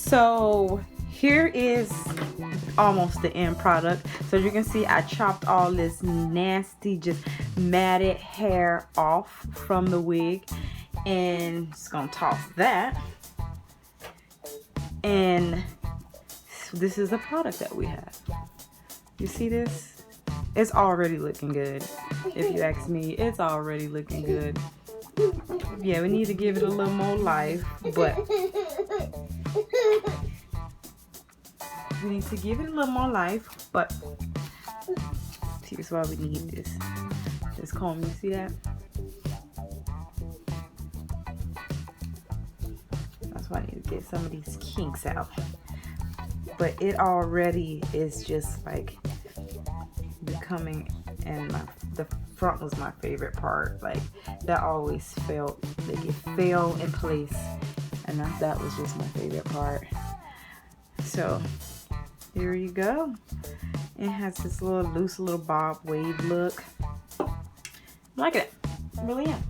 So here is almost the end product. So as you can see, I chopped all this nasty, just matted hair off from the wig, and just gonna toss that. And this is the product that we have. You see this? It's already looking good. If you ask me, it's already looking good. Yeah, we need to give it a little more life, but we need to give it a little more life, but here's why we need this comb. You see that? That's why I need to get some of these kinks out. But it already is just like becoming, and the front was my favorite part. Like that always felt like it fell in place, and that was just my favorite part. So here you go. It has this little loose little bob wave look. I like it. I really am.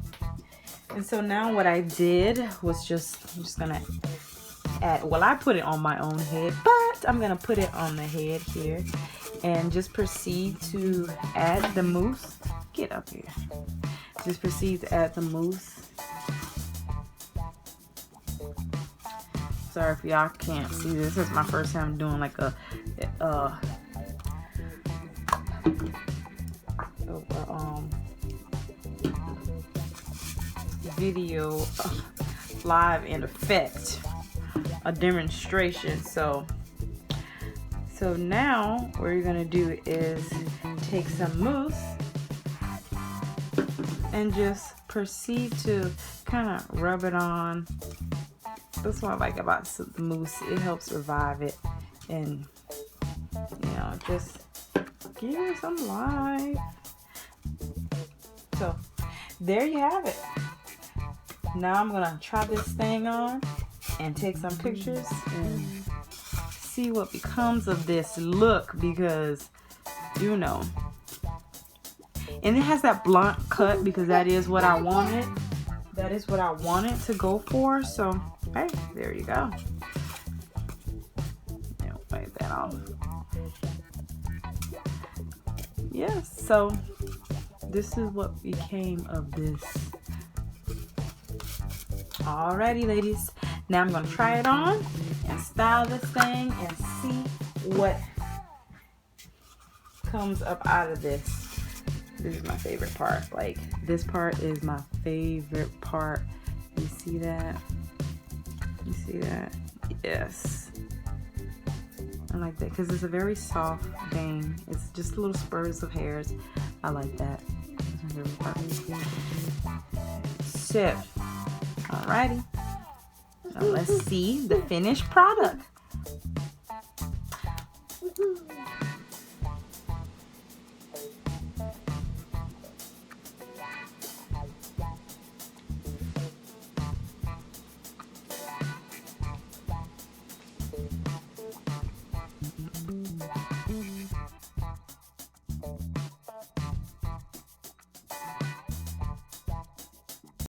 And so now what I did was I'm just gonna add, well, I put it on my own head, but I'm gonna put it on the head here and just proceed to add the mousse. Get up here. Just proceed to add the mousse. Sorry if y'all can't see this. This is my first time doing like a video live in effect, a demonstration. So now what you're gonna do is take some mousse and just proceed to kind of rub it on. That's what I like about the mousse. It helps revive it, and just give it some life. So there you have it. Now I'm gonna try this thing on and take some pictures and see what becomes of this look, because and it has that blunt cut because that is what I wanted. That is what I wanted to go for. So hey, there you go. Wipe that off. Yes, so this is what became of this. Alrighty, ladies. Now I'm gonna try it on and style this thing and see what comes up out of this. This is my favorite part. Like, this part is my favorite part. You see that? You see that? Yes. I like that because it's a very soft bang. It's just little spurs of hairs. I like that. That's my favorite part. So, alrighty. Now let's see the finished product.